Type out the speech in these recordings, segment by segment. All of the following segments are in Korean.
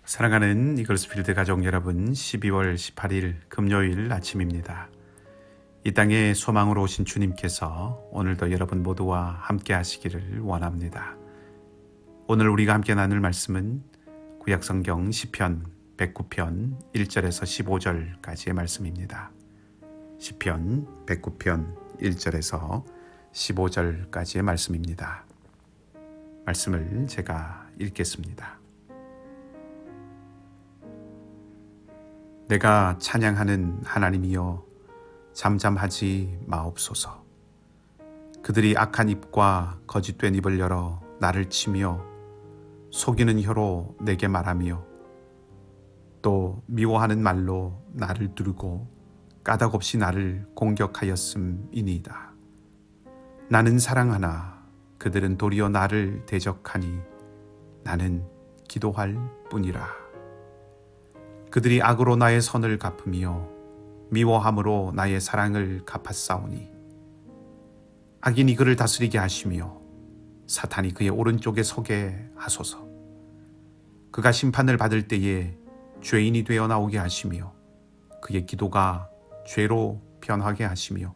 사랑하는 이글스필드 가족 여러분, 12월 18일 금요일 아침입니다. 이 땅에 소망으로 오신 주님께서 오늘도 여러분 모두와 함께 하시기를 원합니다. 오늘 우리가 함께 나눌 말씀은 구약성경 시편 109편 1절에서 15절까지의 말씀입니다. 시편 109편 1절에서 15절까지의 말씀입니다. 말씀을 제가 읽겠습니다. 내가 찬양하는 하나님이여, 잠잠하지 마옵소서. 그들이 악한 입과 거짓된 입을 열어 나를 치며 속이는 혀로 내게 말하며 또 미워하는 말로 나를 두르고 까닭없이 나를 공격하였음이니이다. 나는 사랑하나 그들은 도리어 나를 대적하니 나는 기도할 뿐이라. 그들이 악으로 나의 선을 갚으며 미워함으로 나의 사랑을 갚았사오니 악인이 그를 다스리게 하시며 사탄이 그의 오른쪽에 서게 하소서. 그가 심판을 받을 때에 죄인이 되어 나오게 하시며 그의 기도가 죄로 변하게 하시며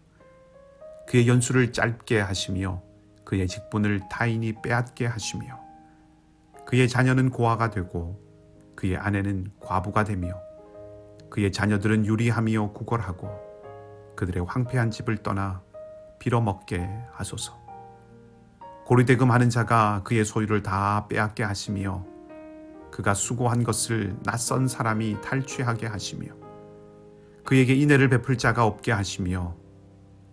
그의 연수를 짧게 하시며 그의 직분을 타인이 빼앗게 하시며 그의 자녀는 고아가 되고 그의 아내는 과부가 되며 그의 자녀들은 유리하며 구걸하고 그들의 황폐한 집을 떠나 빌어먹게 하소서. 고리대금하는 자가 그의 소유를 다 빼앗게 하시며 그가 수고한 것을 낯선 사람이 탈취하게 하시며 그에게 인애를 베풀 자가 없게 하시며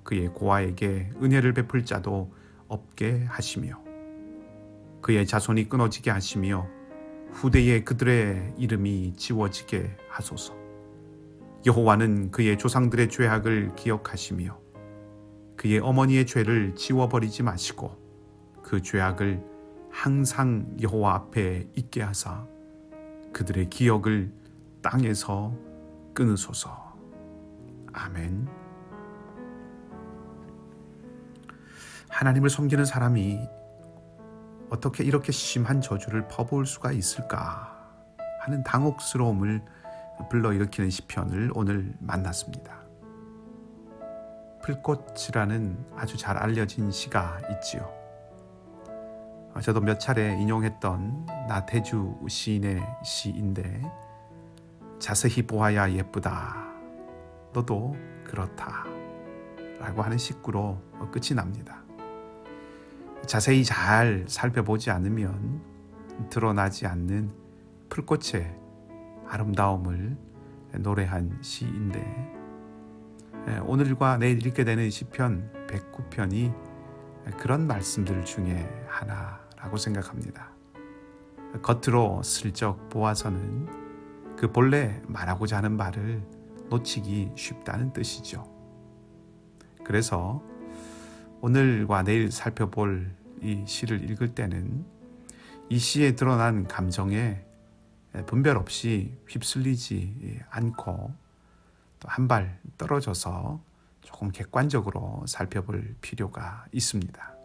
그의 고아에게 은혜를 베풀 자도 없게 하시며 그의 자손이 끊어지게 하시며 후대에 그들의 이름이 지워지게 하소서. 여호와는 그의 조상들의 죄악을 기억하시며 그의 어머니의 죄를 지워버리지 마시고 그 죄악을 항상 여호와 앞에 있게 하사 그들의 기억을 땅에서 끊으소서. 아멘. 하나님을 섬기는 사람이 어떻게 이렇게 심한 저주를 퍼부을 수가 있을까 하는 당혹스러움을 불러일으키는 시편을 오늘 만났습니다. 풀꽃이라는 아주 잘 알려진 시가 있지요. 저도 몇 차례 인용했던 나태주 시인의 시인데, 자세히 보아야 예쁘다, 너도 그렇다 라고 하는 식구로 끝이 납니다. 자세히 잘 살펴보지 않으면 드러나지 않는 풀꽃의 아름다움을 노래한 시인데, 오늘과 내일 읽게 되는 시편 109편이 그런 말씀들 중에 하나라고 생각합니다. 겉으로 슬쩍 보아서는 그 본래 말하고자 하는 말을 놓치기 쉽다는 뜻이죠. 그래서 오늘과 내일 살펴볼 이 시를 읽을 때는 이 시에 드러난 감정에 분별 없이 휩쓸리지 않고 또 한 발 떨어져서 조금 객관적으로 살펴볼 필요가 있습니다.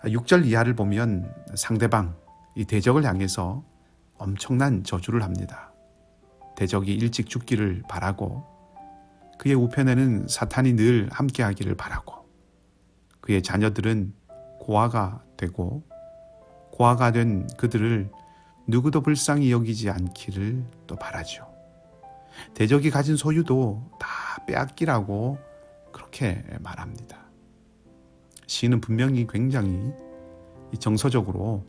6절 이하를 보면 상대방, 이 대적을 향해서 엄청난 저주를 합니다. 대적이 일찍 죽기를 바라고 그의 우편에는 사탄이 늘 함께하기를 바라고 그의 자녀들은 고아가 되고 고아가 된 그들을 누구도 불쌍히 여기지 않기를 또 바라죠. 대적이 가진 소유도 다 빼앗기라고 그렇게 말합니다. 시는 분명히 굉장히 정서적으로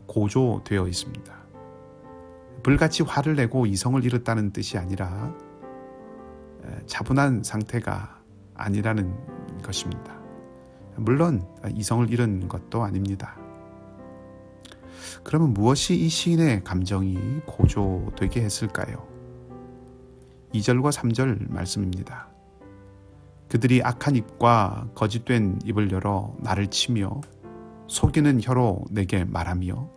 고조되어 있습니다. 불같이 화를 내고 이성을 잃었다는 뜻이 아니라 차분한 상태가 아니라는 것입니다. 물론 이성을 잃은 것도 아닙니다. 그러면 무엇이 이 시인의 감정이 고조되게 했을까요? 2절과 3절 말씀입니다. 그들이 악한 입과 거짓된 입을 열어 나를 치며 속이는 혀로 내게 말하며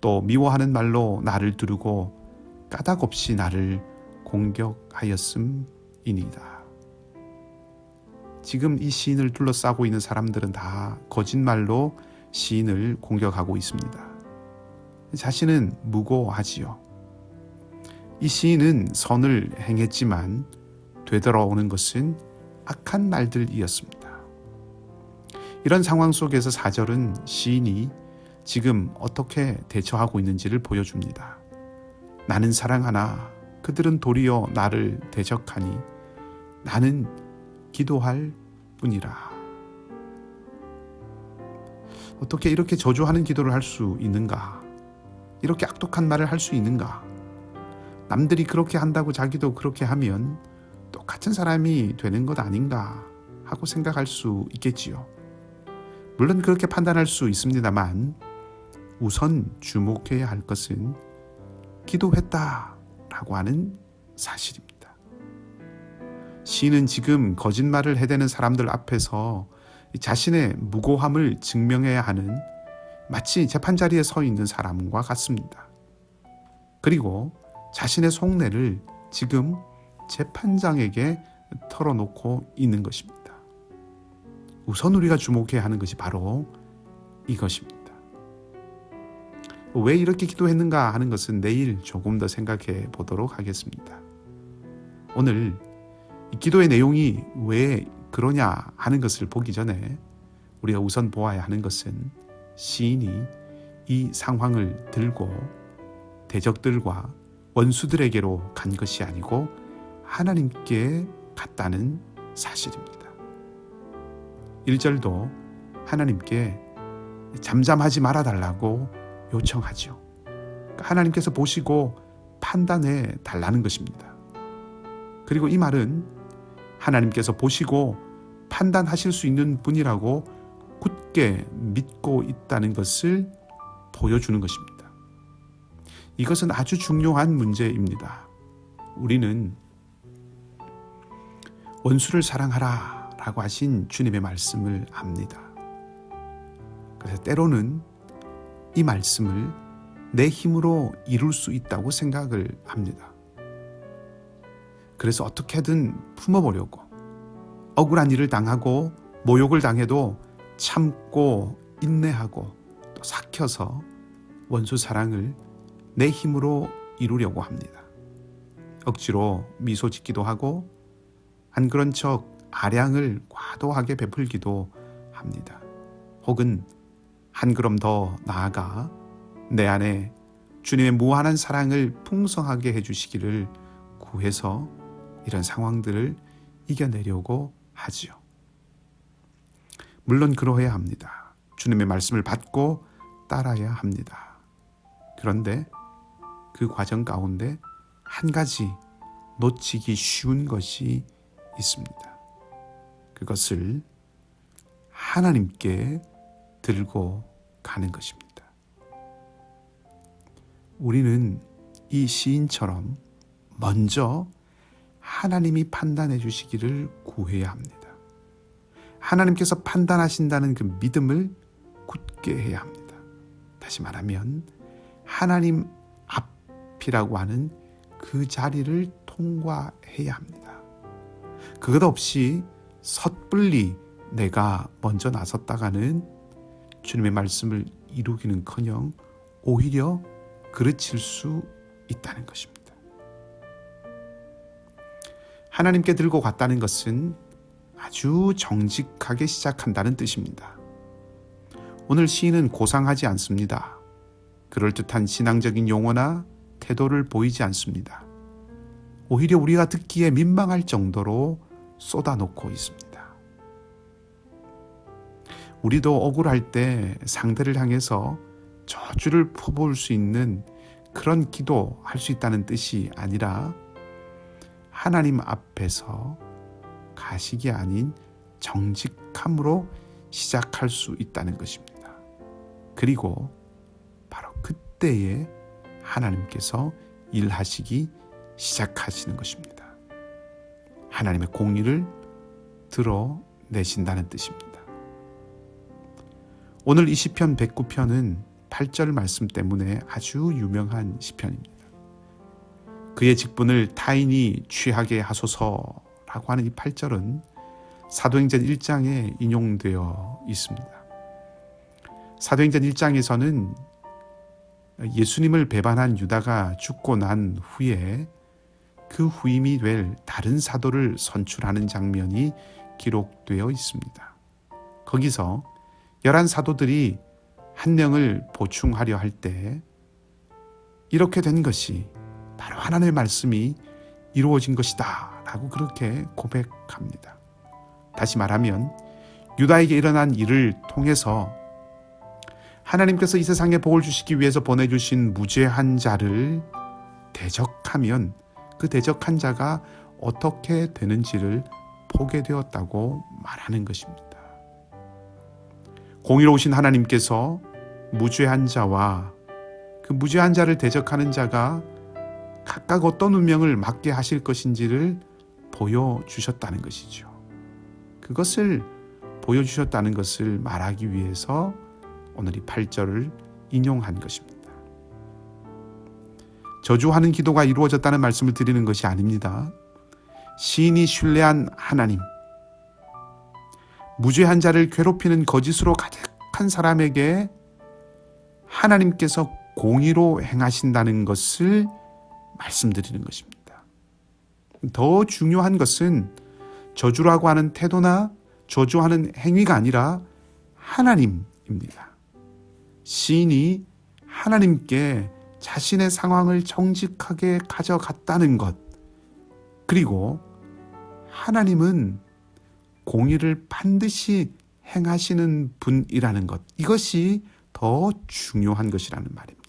또 미워하는 말로 나를 두르고 까닭없이 나를 공격하였음이니이다. 지금 이 시인을 둘러싸고 있는 사람들은 다 거짓말로 시인을 공격하고 있습니다. 자신은 무고하지요. 이 시인은 선을 행했지만 되돌아오는 것은 악한 말들이었습니다. 이런 상황 속에서 4절은 시인이 지금 어떻게 대처하고 있는지를 보여줍니다. 나는 사랑하나 그들은 도리어 나를 대적하니 나는 기도할 뿐이라. 어떻게 이렇게 저주하는 기도를 할 수 있는가? 이렇게 악독한 말을 할 수 있는가? 남들이 그렇게 한다고 자기도 그렇게 하면 똑같은 사람이 되는 것 아닌가 하고 생각할 수 있겠지요. 물론 그렇게 판단할 수 있습니다만 우선 주목해야 할 것은 기도했다라고 하는 사실입니다. 시인은 지금 거짓말을 해대는 사람들 앞에서 자신의 무고함을 증명해야 하는 마치 재판자리에 서 있는 사람과 같습니다. 그리고 자신의 속내를 지금 재판장에게 털어놓고 있는 것입니다. 우선 우리가 주목해야 하는 것이 바로 이것입니다. 왜 이렇게 기도했는가 하는 것은 내일 조금 더 생각해 보도록 하겠습니다. 오늘 이 기도의 내용이 왜 그러냐 하는 것을 보기 전에 우리가 우선 보아야 하는 것은 시인이 이 상황을 들고 대적들과 원수들에게로 간 것이 아니고 하나님께 갔다는 사실입니다. 1절도 하나님께 잠잠하지 말아달라고 요청하죠. 하나님께서 보시고 판단해 달라는 것입니다. 그리고 이 말은 하나님께서 보시고 판단하실 수 있는 분이라고 굳게 믿고 있다는 것을 보여주는 것입니다. 이것은 아주 중요한 문제입니다. 우리는 원수를 사랑하라 라고 하신 주님의 말씀을 압니다. 그래서 때로는 이 말씀을 내 힘으로 이룰 수 있다고 생각을 합니다. 그래서 어떻게든 품어보려고 억울한 일을 당하고 모욕을 당해도 참고 인내하고 또 삭혀서 원수 사랑을 내 힘으로 이루려고 합니다. 억지로 미소 짓기도 하고 안 그런 척 아량을 과도하게 베풀기도 합니다. 혹은 한 걸음 더 나아가 내 안에 주님의 무한한 사랑을 풍성하게 해주시기를 구해서 이런 상황들을 이겨내려고 하지요. 물론 그러해야 합니다. 주님의 말씀을 받고 따라야 합니다. 그런데 그 과정 가운데 한 가지 놓치기 쉬운 것이 있습니다. 그것을 하나님께 들고 가는 것입니다. 우리는 이 시인처럼 먼저 하나님이 판단해 주시기를 구해야 합니다. 하나님께서 판단하신다는 그 믿음을 굳게 해야 합니다. 다시 말하면 하나님 앞이라고 하는 그 자리를 통과해야 합니다. 그것 없이 섣불리 내가 먼저 나섰다가는 주님의 말씀을 이루기는커녕 오히려 그르칠 수 있다는 것입니다. 하나님께 들고 갔다는 것은 아주 정직하게 시작한다는 뜻입니다. 오늘 시인은 고상하지 않습니다. 그럴듯한 신앙적인 용어나 태도를 보이지 않습니다. 오히려 우리가 듣기에 민망할 정도로 쏟아놓고 있습니다. 우리도 억울할 때 상대를 향해서 저주를 퍼부을 수 있는 그런 기도할 수 있다는 뜻이 아니라 하나님 앞에서 가식이 아닌 정직함으로 시작할 수 있다는 것입니다. 그리고 바로 그때에 하나님께서 일하시기 시작하시는 것입니다. 하나님의 공의를 드러내신다는 뜻입니다. 오늘 이 시편 109편은 8절 말씀 때문에 아주 유명한 시편입니다. 그의 직분을 타인이 취하게 하소서라고 하는 이 8절은 사도행전 1장에 인용되어 있습니다. 사도행전 1장에서는 예수님을 배반한 유다가 죽고 난 후에 그 후임이 될 다른 사도를 선출하는 장면이 기록되어 있습니다. 거기서 11사도들이 한 명을 보충하려 할 때 이렇게 된 것이 바로 하나님의 말씀이 이루어진 것이다 라고 그렇게 고백합니다. 다시 말하면 유다에게 일어난 일을 통해서 하나님께서 이 세상에 복을 주시기 위해서 보내주신 무죄한 자를 대적하면 그 대적한 자가 어떻게 되는지를 보게 되었다고 말하는 것입니다. 공의로우신 하나님께서 무죄한 자와 그 무죄한 자를 대적하는 자가 각각 어떤 운명을 맞게 하실 것인지를 보여주셨다는 것이죠. 그것을 보여주셨다는 것을 말하기 위해서 오늘 이 8절을 인용한 것입니다. 저주하는 기도가 이루어졌다는 말씀을 드리는 것이 아닙니다. 시인이 신뢰한 하나님, 무죄한 자를 괴롭히는 거짓으로 가득한 사람에게 하나님께서 공의로 행하신다는 것을 말씀드리는 것입니다. 더 중요한 것은 저주라고 하는 태도나 저주하는 행위가 아니라 하나님입니다. 시인이 하나님께 자신의 상황을 정직하게 가져갔다는 것, 그리고 하나님은 공의를 반드시 행하시는 분이라는 것, 이것이 더 중요한 것이라는 말입니다.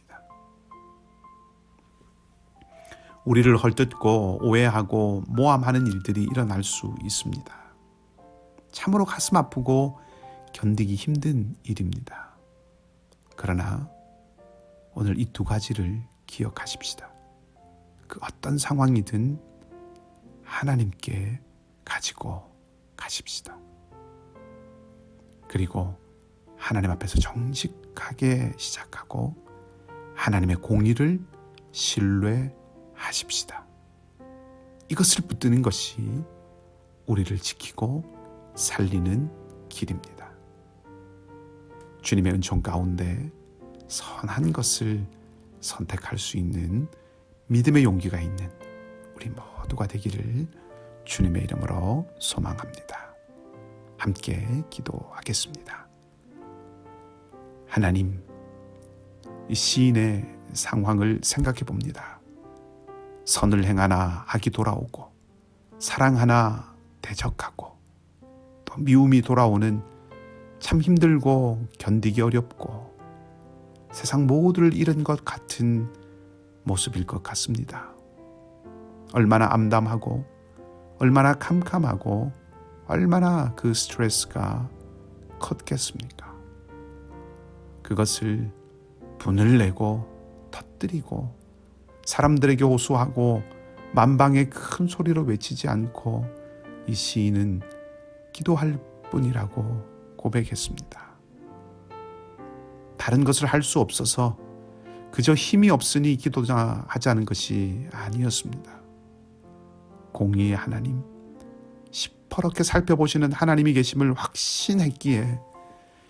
우리를 헐뜯고 오해하고 모함하는 일들이 일어날 수 있습니다. 참으로 가슴 아프고 견디기 힘든 일입니다. 그러나 오늘 이 두 가지를 기억하십시다. 그 어떤 상황이든 하나님께 가지고 가십시다. 그리고 하나님 앞에서 정직하게 시작하고 하나님의 공의를 신뢰하십시다. 이것을 붙드는 것이 우리를 지키고 살리는 길입니다. 주님의 은총 가운데 선한 것을 선택할 수 있는 믿음의 용기가 있는 우리 모두가 되기를 주님의 이름으로 소망합니다. 함께 기도하겠습니다. 하나님, 이 시인의 상황을 생각해 봅니다. 선을 행하나 악이 돌아오고 사랑하나 대적하고 또 미움이 돌아오는 참 힘들고 견디기 어렵고 세상 모두를 잃은 것 같은 모습일 것 같습니다. 얼마나 암담하고 얼마나 캄캄하고 얼마나 그 스트레스가 컸겠습니까? 그것을 분을 내고 터뜨리고 사람들에게 호소하고 만방의 큰 소리로 외치지 않고 이 시인은 기도할 뿐이라고 고백했습니다. 다른 것을 할 수 없어서 그저 힘이 없으니 기도하자는 것이 아니었습니다. 공의의 하나님, 시퍼렇게 살펴보시는 하나님이 계심을 확신했기에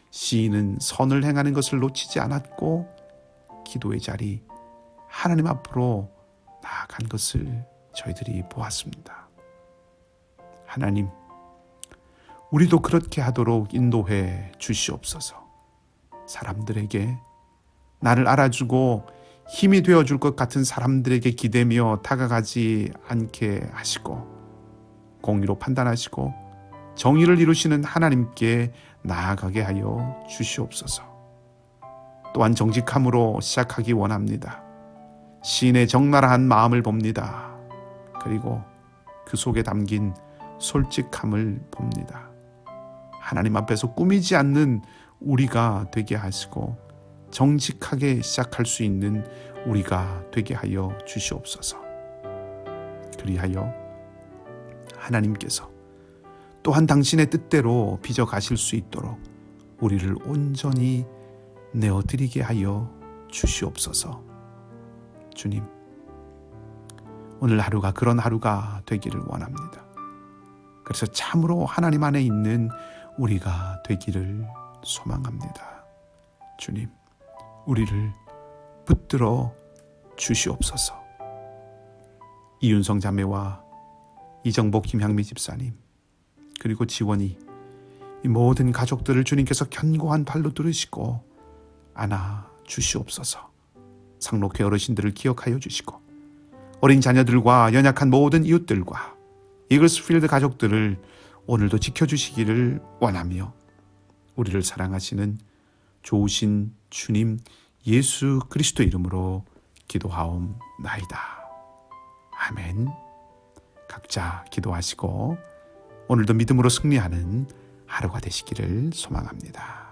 시인은 선을 행하는 것을 놓치지 않았고 기도의 자리 하나님 앞으로 나아간 것을 저희들이 보았습니다. 하나님, 우리도 그렇게 하도록 인도해 주시옵소서. 사람들에게 나를 알아주고 힘이 되어줄 것 같은 사람들에게 기대며 다가가지 않게 하시고 공의로 판단하시고 정의를 이루시는 하나님께 나아가게 하여 주시옵소서. 또한 정직함으로 시작하기 원합니다. 시인의 적나라한 마음을 봅니다. 그리고 그 속에 담긴 솔직함을 봅니다. 하나님 앞에서 꾸미지 않는 우리가 되게 하시고 정직하게 시작할 수 있는 우리가 되게 하여 주시옵소서. 그리하여 하나님께서 또한 당신의 뜻대로 빚어 가실 수 있도록 우리를 온전히 내어드리게 하여 주시옵소서. 주님, 오늘 하루가 그런 하루가 되기를 원합니다. 그래서 참으로 하나님 안에 있는 우리가 되기를 소망합니다. 주님, 우리를 붙들어 주시옵소서. 이윤성 자매와 이정복 김향미 집사님, 그리고 지원이, 이 모든 가족들을 주님께서 견고한 발로 들으시고 안아 주시옵소서. 상록회 어르신들을 기억하여 주시고 어린 자녀들과 연약한 모든 이웃들과 이글스필드 가족들을 오늘도 지켜주시기를 원하며 우리를 사랑하시는 좋으신 주님 예수 그리스도 이름으로 기도하옵나이다. 아멘. 각자 기도하시고 오늘도 믿음으로 승리하는 하루가 되시기를 소망합니다.